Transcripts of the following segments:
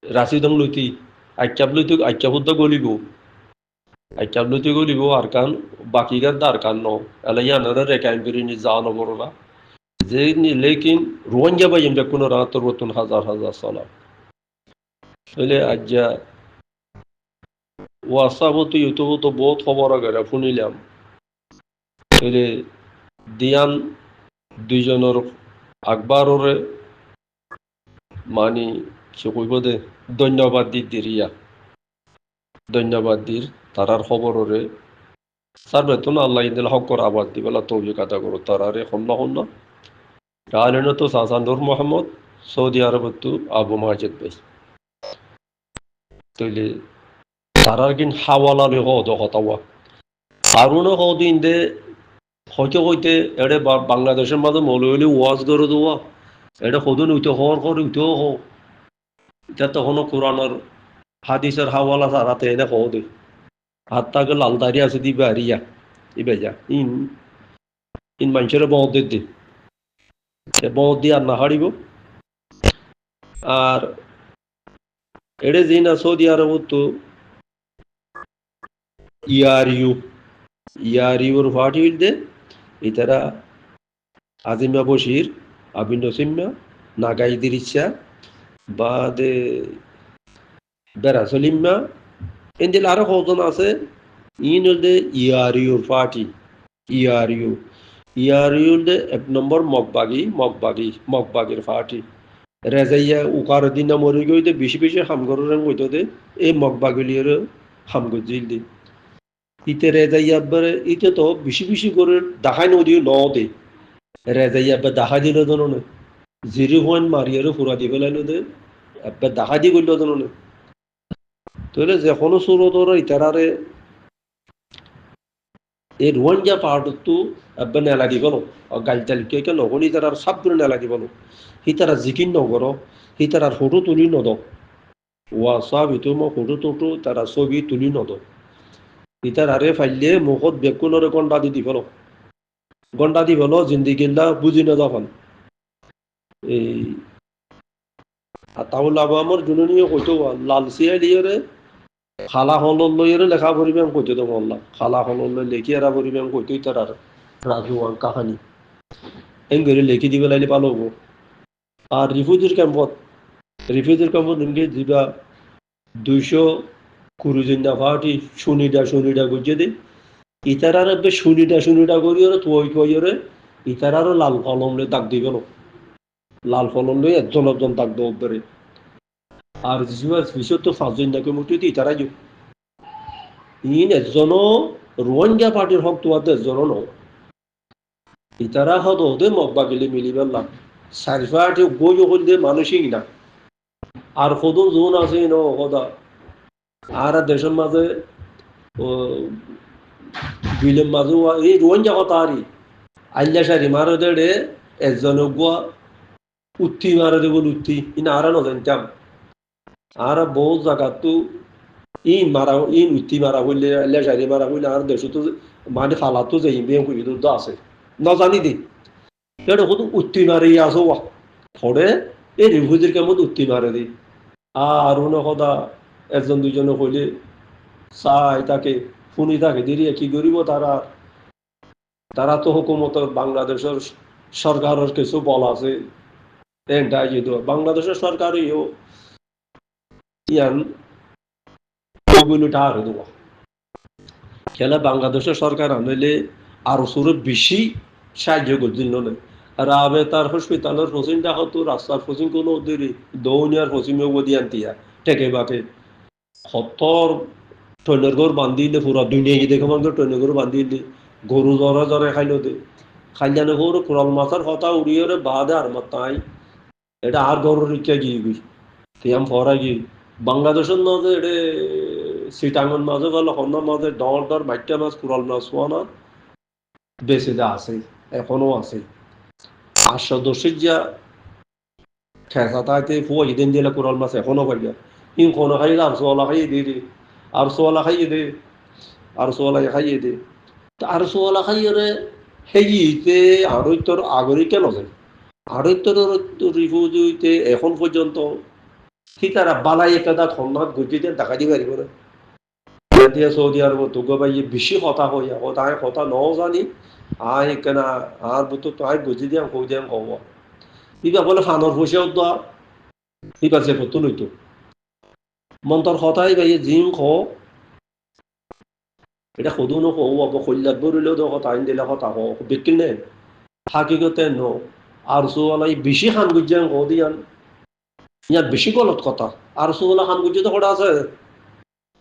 রাশিদং লইতি আইকাপ লইতে আইকাপুদ্দ গলিব আইকাপ লইতে গলিব আর কান বাকিগার দার কান ন এলাইয়ানারা রেকাইন করিনি যাওয়ানো বড়রা যে লেকিন রোহিঙ্গা বাই এমটা কোনো রাতর বতুন হাজার হাজার সালা তাহলে আজ্জা হোয়াটসঅ্যাপত ইউটিউবত বহুত খবর আগে শুনিলাম তাহলে দিয়ান দুইজনের আকবররে মানে সে কইব দে ধন্যবাদ দি দিরিয়া ধন্যবাদ দির তারার খবররে সার বেতন আল্লাহ ইন্দিল হকর আবাদ দিবেলা তৌফিক আদা করো তারারে হন্না হন্না রালেন তো সাসান নূর মোহাম্মদ সৌদি আরবত আবু মাজিদ ভাই তৈলে তারার কিন হাওয়ালালে হদ হতাওয়া আরুনও হদিন দে হইতে হইতে এড়ে বাংলাদেশের মাঝে মৌললি ওয়াজ করে দেওয়া এটা সদন উইতে হওয়ার করে উইতেও হোক এটা তখনও কোরআনের হাদিসের হাওয়ালা তারাতে এনে হদে হাত তাকে লালদারি আছে দিবে আরিয়া ইবেজা ইন ইন মানুষের বহত দে বহত দিয়ে আর না হারিব আর এড়ে যে না সৌদি আরবত তো ইয়ারিউর ফাটি দে ইতারা আজিমা বশির আবিন নসিম্মা নাগাইদির ইচ্ছা বা দে বেরাসলিম্মা এন্দিল আরো কজন আছে ইন দে ইয়ারিউর পার্টি ইয়ারিউ ইয়ারিউর দে এক নম্বর মগবাগির পার্টি রেজাইয়া উকার দিনা মরি গইতে বেশি বেশি হামগরের মইতো দে এই মগবাগিলির হামগজিল দে ইতে রেজাইয়া বারে ইতে তো বেশি বেশি করে দেখাই নদী ন দে রেজাইয়া বা দেখা দিল দননে জিরি হন মারিয়ারে ফুরা দি ফেলাইলো দে একবার দেখা দি করল দননে তাহলে যে কোনো সুরতর ইতারারে এই রোহিঙ্গা পাহাড়তো একবার নেলা দিব ন গাইতাল কে কে নগনি তারার সব করে নেলা দিব ন হিতারা জিকিন নগর হিতারার ফটো তুলি নদ ওয়া সব ইতো মই ফটো টটো তারা ছবি তুলি নদ হিতারারে ফাইলে মুখত বেকুনরে গন্ডা দি দিব গন্ডা দি ফেলো জিন্দিগিল্লা বুঝি না যখন এই তাহলে আমার জুনুনিও কইতো লালসিয়া লিয়রে খালা হলর লইয়ের লেখা পড়িবে আমি কইতে তো বললাম খালা হলর লই লেখি এরা পড়িবে আমি কইতেই তার আর রাজু কাহানি এম করে লেখি দিবে লাইলে ভালো হবো আর রিফিউজির ক্যাম্পত নিমকে যা 200 না ফাটি শুনিটা গুজে দে ইতারার শুনিটা করি ওরে তুই ওরে ইতারারও লাল কলম লই দাগ দিবে না লাল কলম লই একজন দাগ দেব পারে আর বিশেষ তো 5 নাকি মুটি ইতারা ইন একজনও রোহিঙ্গা পার্টির হক তোমাদের একজনও নয় ইতারা হদ ওদে মব্বা গেলে মিলি পেলাম সারিফাটি বই হইলে মানুষই না আর কদম জোন আছে ন কদা আর দেশের মাঝে বিলের মাঝে এই রোহিঙ্গা কথা আরই আল্লা সারি মারো দেড়ে একজনে গুয়া উত্তি মারে দেবল উত্তি ইন আর নজানতাম আর বহু জায়গা তো ইন উত্তি মারা হইলে আল্লা সারি মারা হইলে আর দেশ তো মানে ফালাতো যাই বেম করি তো আছে নজানি দি এটা কত উত্তি মারে আসো ফরে এই রিফিউজির কেমন উত্তি মারে দি আর কথা একজন দুজনে কইলে চাই তাকে শুনি তাকে দেরি কি করিব তারা তো হুকুমত বাংলাদেশের সরকারের কিছু বল আছে বাংলাদেশের সরকারই ইয়ান হারে দেওয়া খেলা বাংলাদেশের সরকার আনলে আরো সুরে বেশি সাহায্য করছিল না রাবে তার হসপিটালের ফসিন দেখো তো রাস্তার ফসিন কোনো দেরি দৌনিয়ার ফসিমে বদি আনতিয়া টেকে বাকে খতর ট্রেনের ঘর বান্ধিলে পুরা দুনিয়া গিয়ে দেখে মানুষ ট্রেনের ঘর বান্ধিলে গরু জ্বরে খাইল দে খাইলানে গরু কোরাল মাথার কথা উড়িয়ে বাদে আর মাতাই এটা আর গরুর রিক্সা গিয়ে গই তেম ফরা গিয়ে বাংলাদেশের মাঝে এটা সিটাঙ্গন মাঝে গেল হন্যার মাঝে ডর মাইটা মাছ কোরাল মাছ হওয়া না বেঁচে যা আছে এখনো আছে 810 যা খেসা তাইতে ফুয়া ইদেন দিলে কোরাল মাছ এখনো পাইয়া ইন কোনো খাইলে আর সোয়ালা খাইয়ে দিয়ে আর সোয়ালা খাইয়ে দে আর সোয়ালা খাইয়ে দে আর সোয়ালা খাইয়ে রে হেইতে আড়ৈতর আগরি কেন যায় আড়ৈতর রিফিউজিতে এখন পর্যন্ত কি তারা বালাই একটা খন্নাত গুজি দিয়ে টাকা দিয়ে পারিব না দিয়ে সৌদি আরব তোকে ভাই বেশি কথা হইয়া কথা কথা নও জানি আয় কেনা আর বুতো তো আয় গুজি দিয়া কই দিয়া কব ইবা বলে ফানর পয়সাও দেওয়া ইবা যে কত লইতো মন্তর কথাই ভাই জিম খ এটা সদু নো কৌ অব কল্যাণ বরিলেও তো কথা আইন দিলে কথা হোক বিকিল নে হাকিগতে ন আর সোয়ালাই বেশি খান গুজিয়ান কো দিয়ান ইয়ার বেশি গলত কথা আর সোলা খান গুজি তো কটা আছে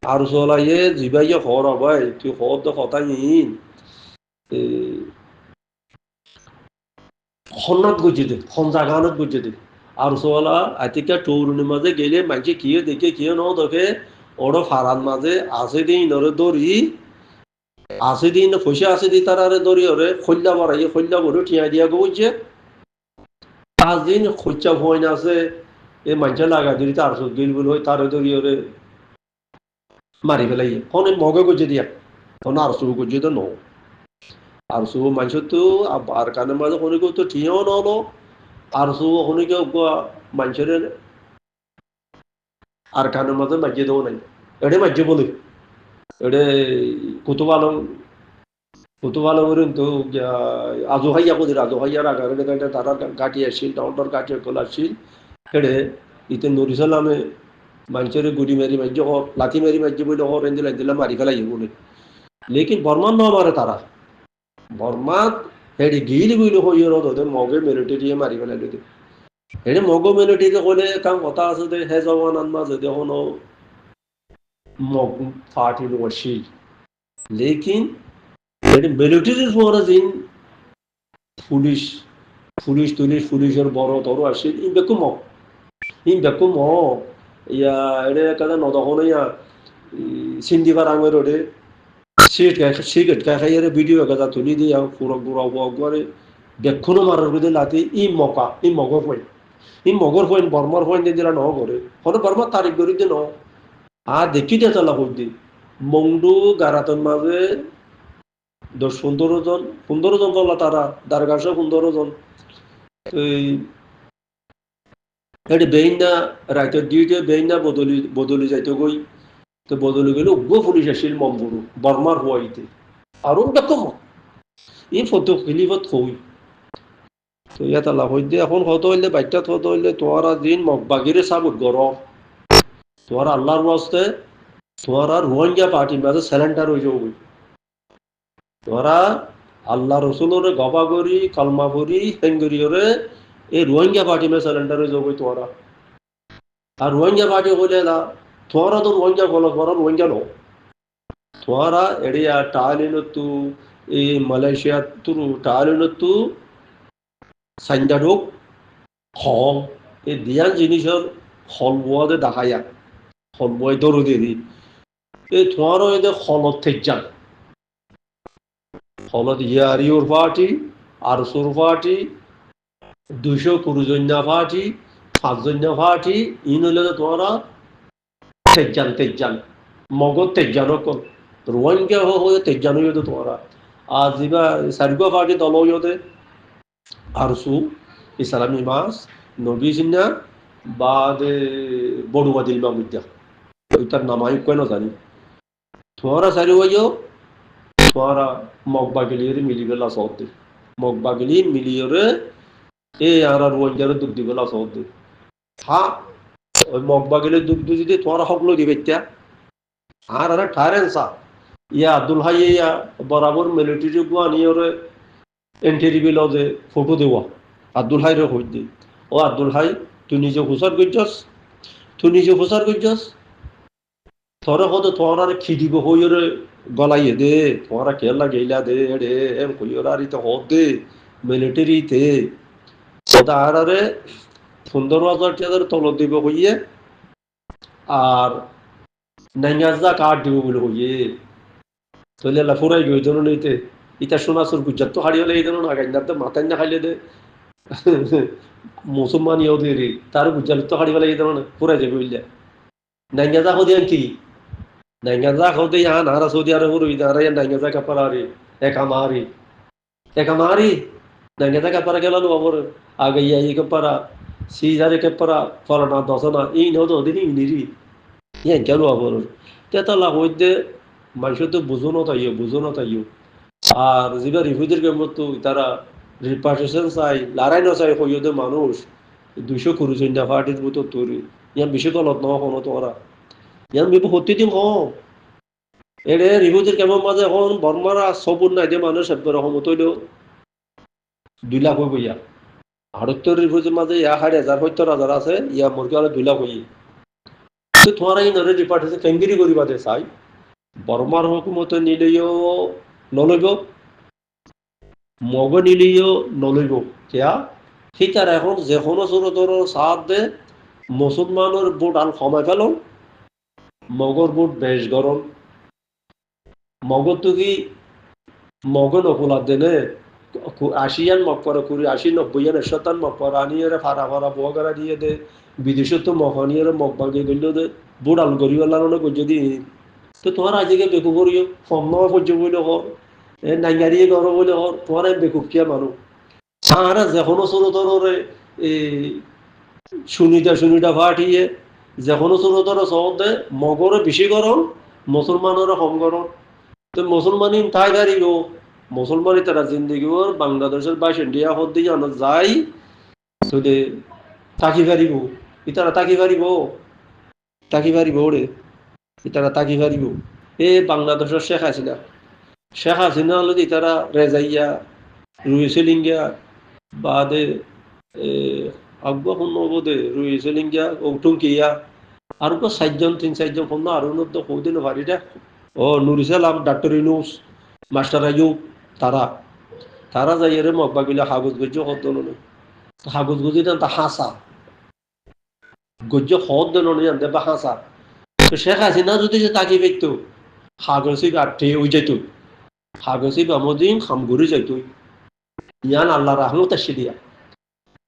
আর সোলা ইয়ে জিবাইয়ে খর হবাই তুই খর তো কথা ইন খন্নাত গুজি দে খন জাগানত গুজি দে আর সোলা আতিকা টৌরুনি মাঝে গেলে মাঝে কিয়ে দেখে কিয়ে ন দেখে ওড়ো ফারান মাঝে আছে দিন নরে দড়ি আছে দিন পয়সা আছে দি তার আরে দড়ি ওরে খল্লা বাড়াইয়ে খল্লা বড় টিয়া দিয়া গো 5 দিন খরচা ভয় না আছে এ মানুষে লাগা দিলি তার গিল বলে হয় তার ধরি ওরে মারি ফেলাই কোন মগে গজে দিয়া কোন আর শুরু গজে তো নো আর শুরু মানুষ তো আর কানের মাঝে কোনো কেউ তো ঠিয়াও নলো আর শুরু কোনো কেউ মানুষের আর কানের মাঝে মাজিয়ে দেবো নাই এটাই মাজিয়ে বলে এটা কুতুব আলম কুতুব আলম তো আজু হাইয়া কোদের আজু হাইয়ার আগারে তারা গাঁটি আসছিল টাউনটার গাঁটি কল আসছিল হেডে ইতে নুরিসাল নামে মানুষের গুড়ি মারি মার্য হর লাঠি মারি মার্য বলে হর এনে দিলাম মারি ফেলাই বলে লেকিন বর্মান ন মারে তারা বর্মান হেডে গিলি বইলে হইর ওদের মগে মিলিটারি দিয়ে মারি ফেলাই দিতে হেডে মগ মিলিটারি কলে কাম কথা আছে যে হে জওয়ান আনমা যদি হনো মগ ফাটি লোশিল লেকিন হেডে মিলিটারির পরে দিন পুলিশ পুলিশ তুলিশ পুলিশের বড় তরো আসিল ইন বেকুম ইয়া এটা কাদা নদহনো ইয়া সিন্দিবার আঙের ওরে সিগারেট খাইয়ারে ভিডিও কাদা তুলি দিয়া পুরো গুড়া করে দেখুনো মারার বিদে লাতি ই মগর পয়েন্ট বর্মার পয়েন্ট দিলা ন করে হলো বর্মার তারিখ করি দে ন আর দেখি দিয়ে চালা হই দি মংডু গারাতন মাঝে 10-15 জন 15 জন চলা তারা দারগাসে 15 জন এই এটি বেইনা রাইতের ডিউটি বেইনা বদলি যাইতে গই তো বদলি গেলে উগ্র পুলিশ আসছিল মম্বুরু বর্মার হুয়াইতে আর দেখো এই ফটো ক্লিপত কই তো ইয়াত লাভ হইতে এখন কত হইলে বাইকটা কত হইলে তোমার দিন মগবাগিরে সাবুত গরম তোমার আল্লাহর ওয়াস্তে তোমার আর রোহিঙ্গা পার্টির মাঝে স্যালেন্ডার হয়ে যাবো তোরা আল্লাহ রসুলের গবা করি কালমা করি হেঙ্গরি ওরে এই রোহিঙ্গা পার্টি মে স্যালেন্ডার হয়ে যাবো তোরা আর রোহিঙ্গা পার্টি হইলে না তোরা তো রোহিঙ্গা বলো তোরা রোহিঙ্গা নো তোরা এড়িয়া টালিনতু এই মালয়েশিয়া তুরু টালিনতু সাইন্ডারোক হল এই দিয়ান জিনিসের হল বোয়াদে দেখাইয়া হল বয় দরু দেরি এই তোমারও এদের হলত থেকে যান হলত ইয়ারিওর পার্টি আরসুর পার্টি 200 জন্যা পার্টি 5 জন্যা পার্টি ইন হইলে তোমরা তেজান মগজ তেজানো কল রোহিঙ্গা হয়ে তেজানো হইতে তোমরা আর যা সারিগো পার্টি দল হইতে আরসু ইসলামী মাস নবী জিন্না বাদ বড়ুয়া দিল মামুদ্দা ওইটার নাম আমি কেন জানি তোমরা সারি হইও তোমরা মগবা গেলিয়ে মিলি গেলা সৌদি মগবা গেলি মিলিয়ে এই আর রোহিঙ্গার দুঃখ দিবেলা সৌদি হ্যাঁ ওই মগবা গেলে দুঃখ যদি তোমরা সকলো দিবে ইত্যা আর ঠারেন্সা ইয়া আব্দুল হাই ইয়া বরাবর মিলিটারি গুয়া নিয়ে ওরে এন্ট্রি বিল যে ফটো দেওয়া আব্দুল হাই রে হই দি ও আব্দুল হাই তুই নিজে হুসার করছস তোরা কত তোরা খিদিব হইরে গলাইয়ে দে তোরা কেলা গেলা দে রে এম কইরা রিতে হদ দে মিলিটারিতে ওটা আরে 15,000 টাকার তল দিব হইয়ে আর 9,000 কার্ড দিব বলে হইয়ে তাহলে ফুরাই গই ধরো নিতে ইটা সোনাসুর গুজরাট তো হারিয়ে এই ধরো না গাইনাতে মাথায় না খাইলে দে মুসলমান ইয়ে দেরি তার গুজরাট তো হারিয়ে এই ধরো না ফুরাই যাবে বুঝলে 9,000 হদিয়ান কি 9,000 হদে ইয়ান আর সৌদি আরব হই দাঁড়া 9,000 কাপারি একামারি 9,000 কাপারা গেল নো আবার আগে ইয়া কাপারা সিজারে কে পড়ানা দশনা এই নদ দিন ইনিরি ইয়ে কেন আবার তেতালা হইতে মানুষ তো বুঝো না তাইও আর যেটা রিফিউজির কেমন তো তারা রিপার্টেশন চাই লড়াই না চাই হইতে মানুষ 200 কোটি জন্য পার্টির মতো তৈরি ইয়ান বেশি গলত ন কোনো তোরা ইয়ান বিপু সত্যি দিন কম এড়ে রিফিউজির কেমন মাঝে এখন বর্মারা সবুর নাই যে মানুষ একবার রকম তৈল 2 লাখ হইব ইয়া ভারতীয় রিফিউজির মাঝে ইয়া 60,000 70,000 আছে ইয়া মুরগি হলে 2 লাখ হই তো তোমার এই নরে রিপার্টেশন কেঙ্গিরি করিবা দে চাই বর্মার হুকুমত নিলেও নলইব মগ নিলেও নলইব কেয়া ঠিক আর এখন যে কোনো ছোটর সাথ দে মুসলমানের ভোট আল কমাই ফেল মগর ভোট বেশ গরম মগর তো কি মগ নকুলার দেনে 80 মগ করে 80 90 100 মগ করে আনিয়ে ফারা ফারা বগারা দিয়ে দে বিদেশত তো মগ আনিয়ে মগ বাগে গেল দে ভোট আল করি পেলানো যদি তো তোমার আজকে বেকু করিও ফর্ম পর্যন্ত বলে হর নাইগারিয়ে ঘর বলে হর তোমার বেকুকিয়া মানুষ আর যখন ছোটরে সুনিটা ফাটিয়ে যখন ছোটরে শহরে মগরে বেশি গরম মুসলমানের কম গরম তো মুসলমানি তাই গাড়িব মুসলমানি তারা জিন্দগি বাংলাদেশের 22 ইন্ডিয়া হদ্দি জানো যাই তো তাকি পারিব ইতারা তাকি পারিব ওরে ইতারা তাকি পারিব এ বাংলাদেশের শেখ হাসিনা হলো ইতারা রেজাইয়া রুইসেলিঙ্গা বাদে আব্বা কোন বোধে রুইসেলিঙ্গা ওটুঙ্কিয়া আর 3-4 জন কোন আর উন্নত কৌদিন ভারিটা ও নুরিসালাম ডাক্তার ইনুস মাস্টার আইয়ুব তারা তারা যাই রে মগবাগিলা কাগজ গজ্য হদ নয় কাগজ গজি তা হাসা গজ্য হদ নয় জানতে বা হাসা তো শেখ হাসিনা যদি সে তাকি পেত কাগজে গাঠে ওই যাইত কাগজে বামদিন খামগুড়ি যাইত ইয়ান আল্লাহ রহমত আসে দিয়া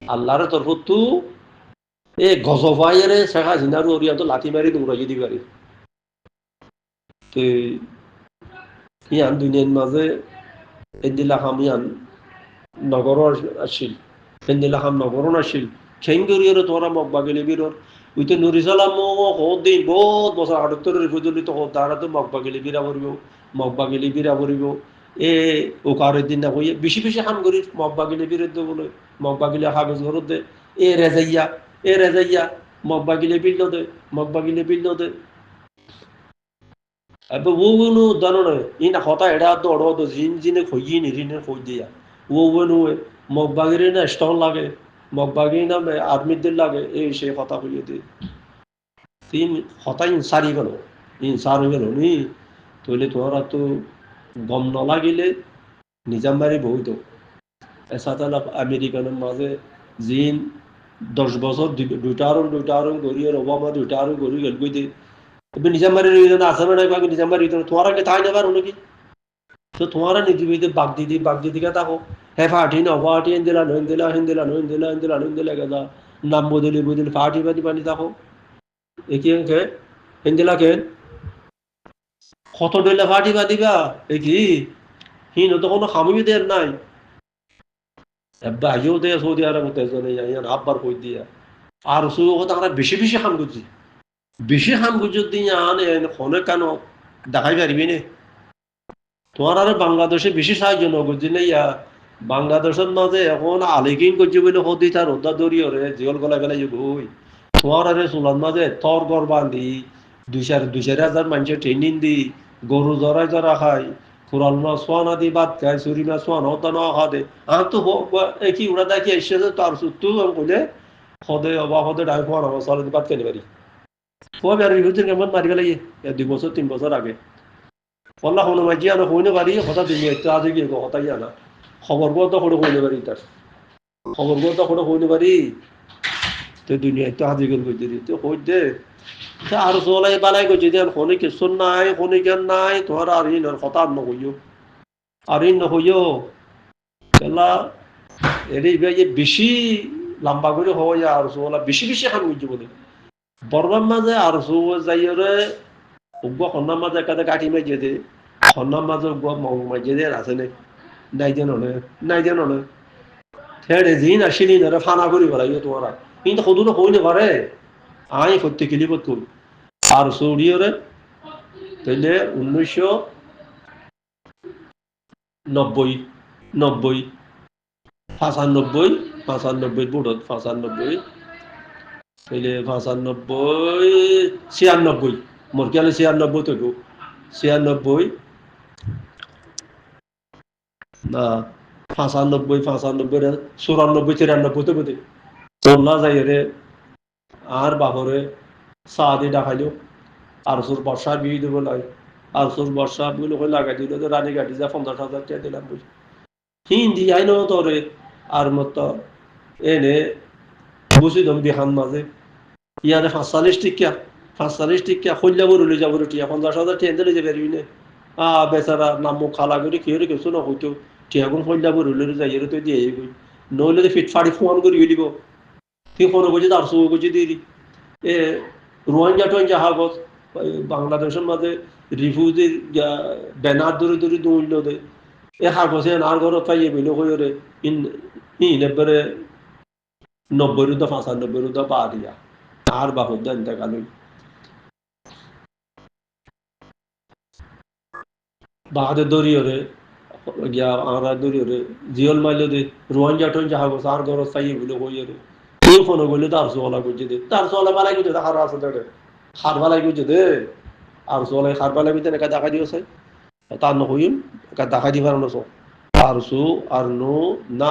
আল্লাহর তরফ তো এ গজবাইরে শেখ হাসিনার ওরিয়া তো লাঠি মারি দৌড়াই দিবারি তো ইয়ান দুনিয়ার মাঝে এদিলাহাম ইয়ান নগর আসিল এদিলাহাম নগর আসিল খেঙ্গুরিয়র তোরা মগবাগিলি বীরর উইতে নুরিসালাম দিন বহুত বছর 78 ফুজলিত তারা তো মগবাগিলি বীরা পড়িব মগবাগিলি বীরা পড়িব এ ওকারের দিন না কইয়ে বেশি বেশি হাম করি মগবাগিলি বিরুদ্ধে বলে মগবাগিলি কাগজ ঘরত দে এ রেজাইয়া মগবাগিলি বিল দে अब वो नो दानो ने इन होता एडा तो अड़ो तो जिन खोई नि रिने खोई दिया वो नो मगबागिरी ना स्टॉल लागे मगबागिरी ना में आदमी दिल लागे ए शे होता खोई दे तीन होता इंसारी गलो नी তোলে তোরা তো গম নলাগিলে নিজামবাড়ি বহুত এসা তালা আমেরিকানের মাঝে জিন 10 বছর দুইটা আরং গড়িয়ে ওবামা দুইটা আরং গড়ি গেল কই দে এবার নিজামবাড়ির আসামে নাই পাকি নিজামবাড়ি তোমার আগে তাই নেবার নাকি তো তোমারা নিদিবিতে বাগদিদি কে থাকো হ্যাঁ ফাটি না ফাটি হিন্দিলা গেদা নাম বদলি ফাটি পানি থাকো একই কে হিন্দিলা কে কত ডলে ফাটি দিবা কি হিন তো কোনো খামিও দেয় নাই এবার আইও দেয় সৌদি আরব তেজনে ইয়ান আব্বার কই দিয়া আর সুযোগ কথা আমরা বেশি বেশি খাম করছি বেশি খাম গুজর দিয়ে আনে ফোনে কেন দেখাই পারবি না তোমার আর বাংলাদেশে বেশি সাহায্য নগরছি না ইয়া বাংলাদেশের মাঝে এখন আলিকিন করছে বলে হদি তার রোদা দরিয়ে রে জিওল গলা গেলে বই তোমার আরে চুলার মাঝে তর গর বান্ধি 2,000 মানুষের ট্রেনিং দি গরু জরা খাই ফুরাল মাছ সোয়ানা দি ভাত খায় চুরি মাছ সোয়ানা হতা না খা দে আর তো একই উড়া দেখি এসেছে তার সুতু কইলে হদে ডাই ফোয়ান আমার সালে ভাত খেতে পারি কবে আর রিহুজের কেমন মারি গেলে 2 বছর 3 বছর আগে পল্লা কোনো মাঝি আনা হইতে পারি হঠাৎ দিনে একটু আজ গিয়ে কথাই আনা খবর তো করে হইতে পারি তার খবর তো করে হইতে পারি তো দুনিয়া একটু আজ গেল কই দিদি তো হই দে আর চলাই বালাই কই যদি হনে কিছু নাই হনে জ্ঞান নাই তোমার আর ইনর কথা আর নহইও আর ইন নহইও পেলা এর বেশি লম্বা করে হয় আর চলা বেশি বেশি খান হইছে বলে বর্মার মাঝে আর যাইরে উগ্র খন্নার মাঝে একাতে কাটি মাইজে দে খন্নার মাঝে উগ্র মাইজে দে আছে নাই যেন ছেড়ে দিন আসিনি না ফানা করি বেড়াইও তোমারা কিন্তু সদুনো হইলে পারে আই করতে গেলি কই আর সৌদিয়রে তাইলে 1990 90 95 95 বুড়ত 95 তাইলে 95 96 মোর খেয়ালে 96 তো 96 না 95 95 94 93 তো বোধ তোলা যাই রে আর বাবরে সাদি ডাকাইলো আর সুর বর্ষা বিয়ে দেবো লাই আর সুর বর্ষা গুলো লাগাই দিল তো রানী গাড়ি যা 50,000 টাকা দিলাম বুঝি হিন্দি আইনো তোরে আর মত এনে বুঝি দম বিহান মাঝে ইয়ারে 45 টিকা 45 টিকা হইলা বলে যাব টিয়া 50,000 টাকা দিলে যাবে রিনে বেচারা নাম খালা করে কি রে কিছু না হইতো টিয়া গুণ হইলা বলে যাই রে তো দিয়ে গই নইলে ফিট ফাড়ি ফোন করে দিব তুই ফোন করছি তার সু করছি দিদি এ রোহিঙ্গা টোহিঙ্গা হাগত বাংলাদেশের মাঝে রিফিউজির ব্যানার ধরে ধরে দৌড়ল দে এ হাগছে আর ঘর পাইয়ে বইল কইরে ইন এবারে 90 রুদা 95 রুদা পা দিয়া আর বাহুর দেন দেখা লই বাহাদে দরিয়রে গিয়া আমরা দরিয়রে জিয়ল মাইলে দে রোহিঙ্গা টোহিঙ্গা হাগছে আর ঘর পাইয়ে বইল কইরে তুই ফোন করলে তার সোলা করছে দে তার সোলা বালাই করছে হার আছে দে হার বালাই করছে দে আর সোলাই হার বালাই করছে একা দেখা দিয়েছে তার নহইম একা দেখা দিবার নস আরসু আরনু না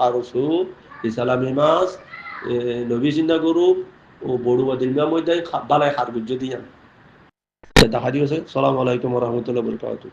আরসু ইসালামি মাছ নবী চিন্তা করু ও বড়ুয়া দিলমা মধ্যে বালাই হার গুজ্জ দিয়ান দেখা দিয়েছে সালাম আলাইকুম রহমতুল্লাহ বরকাতুহু